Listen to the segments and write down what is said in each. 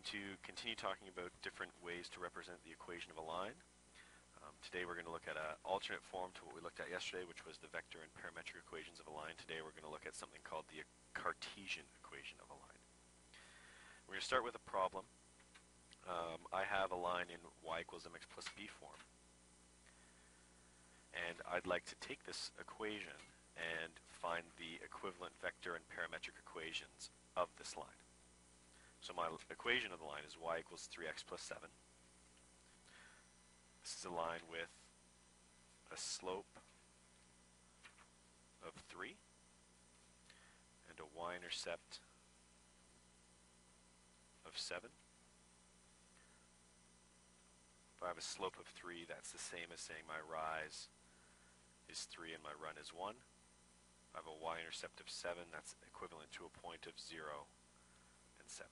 going to continue talking about different ways to represent the equation of a line. Today we're going to look at an alternate form to what we looked at yesterday, which was the vector and parametric equations of a line. Today we're going to look at something called the Cartesian equation of a line. We're going to start with a problem. I have a line in y equals mx plus b form, and I'd like to take this equation and find the equivalent vector and parametric equations of this line. So my equation of the line is y equals 3x plus 7. This is a line with a slope of 3 and a y-intercept of 7. If I have a slope of 3, that's the same as saying my rise is 3 and my run is 1. If I have a y-intercept of 7, that's equivalent to a point of 0 and 7.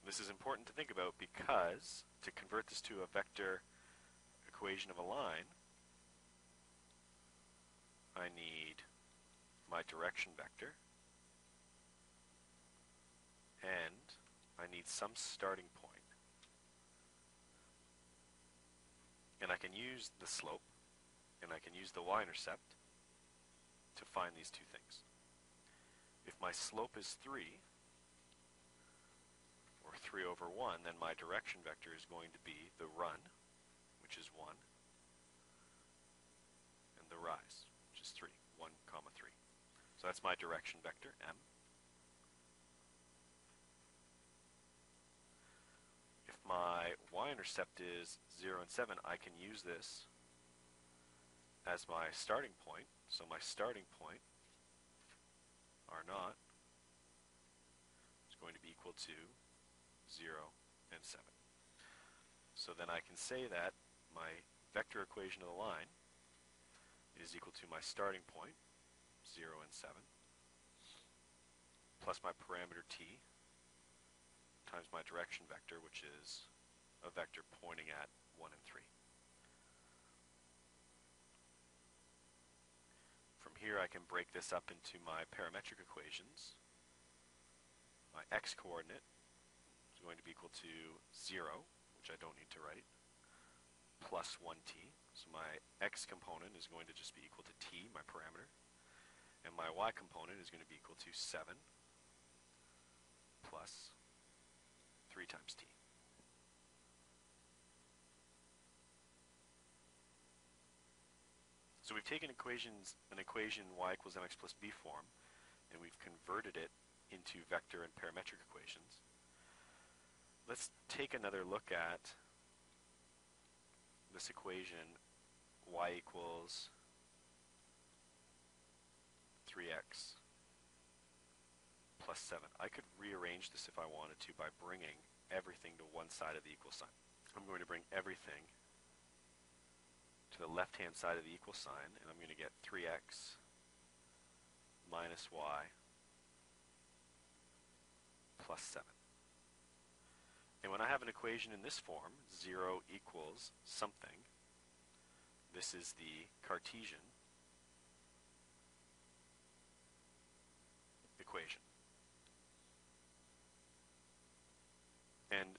This is important to think about because to convert this to a vector equation of a line, I need my direction vector and I need some starting point. And I can use the slope and I can use the y-intercept to find these two things. If my slope is 3, or 3 over 1, then my direction vector is going to be the run, which is 1, and the rise, which is 3, 1 comma 3. So that's my direction vector, m. If my y-intercept is 0 and 7, I can use this as my starting point. So my starting point, r0, is going to be equal to 0 and 7. So then I can say that my vector equation of the line is equal to my starting point, 0 and 7, plus my parameter t times my direction vector, which is a vector pointing at 1 and 3. From here I can break this up into my parametric equations. My x-coordinate is going to be equal to 0, which I don't need to write, plus 1t. So my x component is going to just be equal to t, my parameter, and my y component is going to be equal to 7 plus 3 times t. So we've taken an equation y equals mx plus b form, and we've converted it into vector and parametric equations. Let's take another look at this equation y equals 3x plus 7. I could rearrange this if I wanted to by bringing everything to one side of the equal sign. I'm going to bring everything to the left-hand side of the equal sign, and I'm going to get 3x minus y plus 7. And when I have an equation in this form, 0 equals something, this is the Cartesian equation. And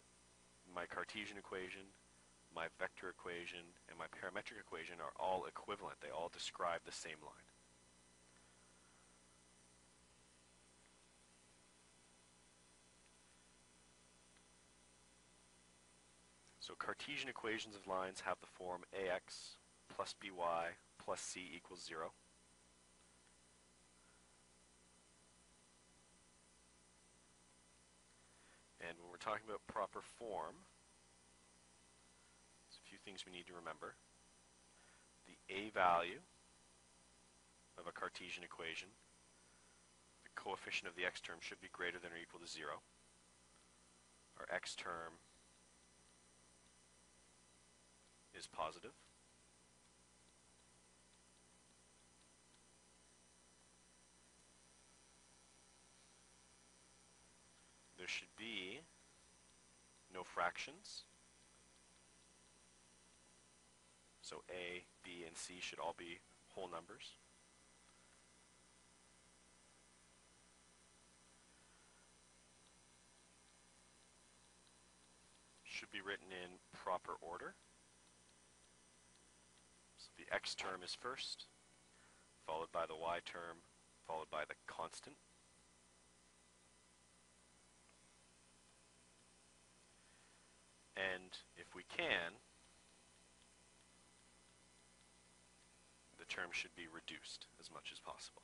my Cartesian equation, my vector equation, and my parametric equation are all equivalent. They all describe the same line. So Cartesian equations of lines have the form ax plus by plus c equals 0. And when we're talking about proper form, there's a few things we need to remember. The a value of a Cartesian equation, the coefficient of the x term should be greater than or equal to 0. Our x term is positive. There should be no fractions. So a, b, and c should all be whole numbers. should be written in proper order. So the x term is first, followed by the y term, followed by the constant. And if we can, the term should be reduced as much as possible.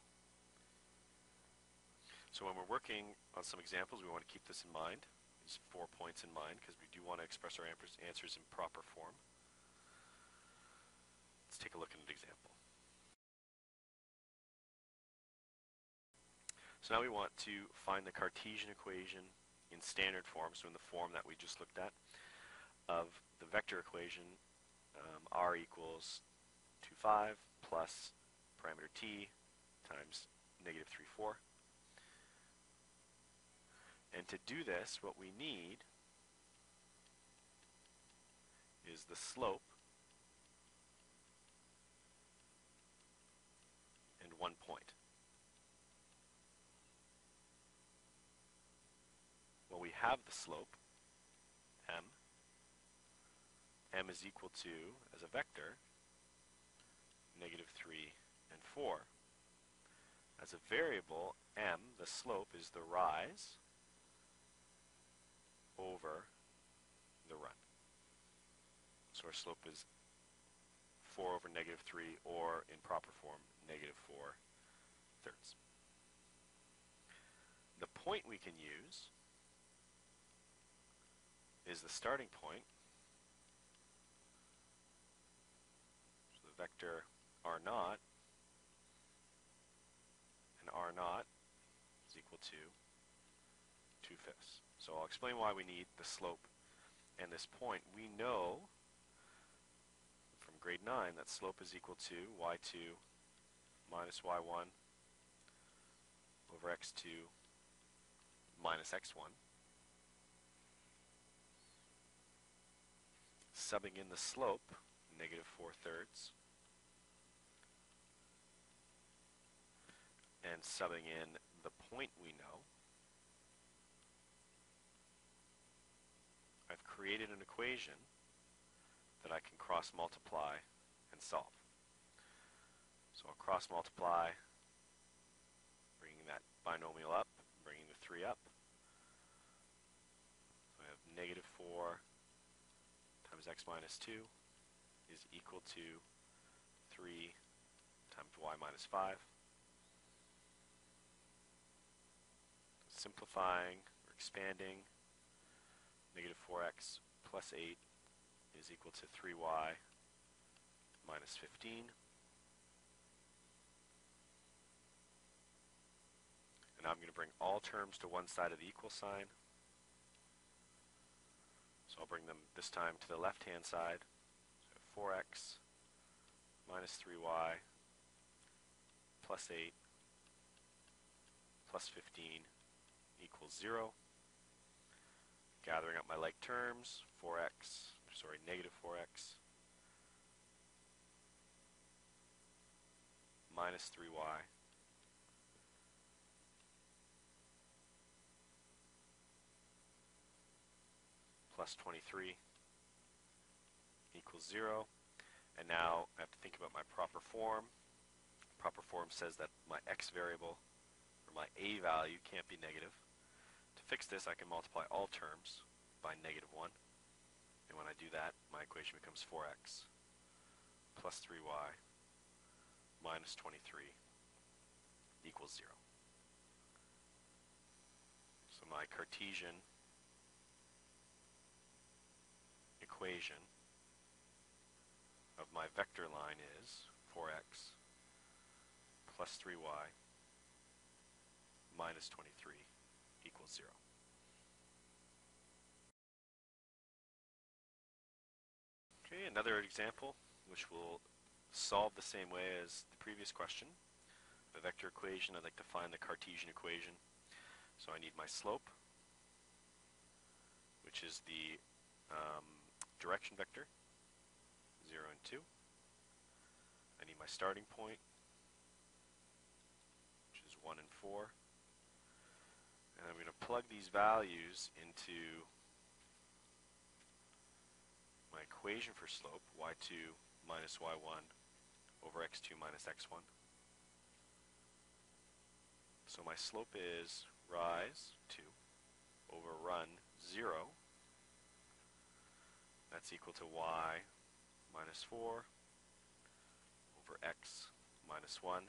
So when we're working on some examples, we want to keep this in mind, these 4 points in mind, because we do want to express our answers in proper form. Let's take a look at an example. So now we want to find the Cartesian equation in standard form, so in the form that we just looked at, of the vector equation r equals 2, 5 plus parameter t times negative 3, 4. And to do this, what we need is the slope and 1 point. Well, we have the slope, m. M is equal to, as a vector, negative 3 and 4. As a variable, m, the slope, is the rise over the run. So our slope is 4 over negative 3, or in proper form, negative 4 thirds. The point we can use is the starting point. So the vector r naught, and r naught is equal to 2/5. So I'll explain why we need the slope and this point. We know from grade 9 that slope is equal to y2 minus y1 over x2 minus x1. Subbing in the slope, negative 4 thirds, and subbing in the point we know, I've created an equation that I can cross multiply and solve. So I'll cross multiply, bringing that binomial up, bringing the 3 up. So I have negative 4 times x minus 2 is equal to 3 times y minus 5. Simplifying or expanding, negative 4x plus 8 is equal to 3y minus 15. And now I'm going to bring all terms to one side of the equal sign. So I'll bring them this time to the left-hand side. So 4x minus 3y plus 8 plus 15 equals 0. Gathering up my like terms, negative 4x minus 3y plus 23 equals 0. And now I have to think about my proper form. Proper form says that my x variable, or my a value, can't be negative. To fix this, I can multiply all terms by negative 1. And when I do that, my equation becomes 4x plus 3y minus 23 equals 0. So my Cartesian equation of my vector line is 4x plus 3y minus 23 equals 0. Okay, another example which will solve the same way as the previous question. The vector equation, I'd like to find the Cartesian equation. So I need my slope, which is the direction vector, 0 and 2. I need my starting point, which is 1 and 4. And I'm going to plug these values into my equation for slope, y2 minus y1 over x2 minus x1. So my slope is rise 2 over run 0. That's equal to y minus 4 over x minus 1.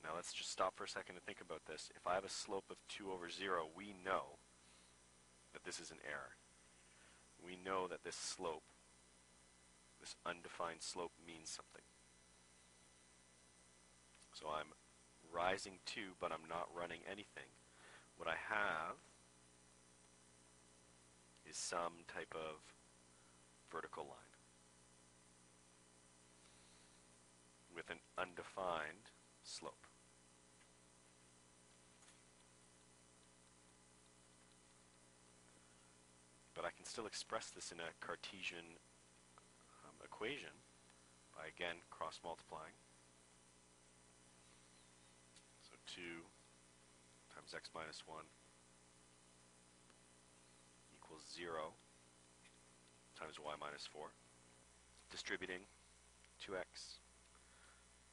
Now let's just stop for a second and think about this. If I have a slope of 2 over 0, we know that this is an error. We know that this slope, this undefined slope, means something. So I'm rising 2, but I'm not running anything. What I have is some type of vertical line with an undefined slope. But I can still express this in a Cartesian equation by, again, cross-multiplying. So 2 times x minus 1 equals 0 times y minus 4. Distributing 2x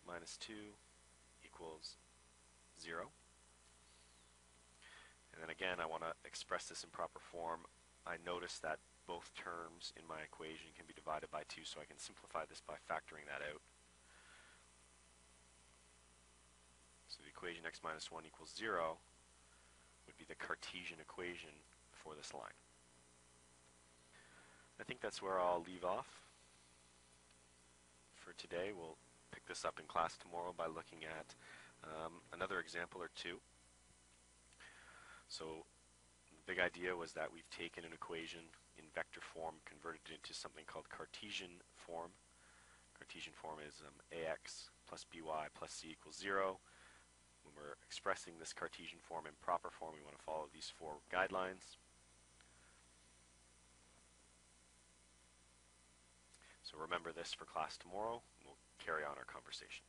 minus 2 equals 0. And then again, I want to express this in proper form. I notice that both terms in my equation can be divided by 2, so I can simplify this by factoring that out. So the equation x minus 1 equals 0 would be the Cartesian equation for this line. I think that's where I'll leave off for today. We'll pick this up in class tomorrow by looking at another example or two. So the big idea was that we've taken an equation in vector form, converted it into something called Cartesian form. Cartesian form is ax plus by plus c equals 0. When we're expressing this Cartesian form in proper form, we want to follow these 4 guidelines. So remember this for class tomorrow. We'll carry on our conversation.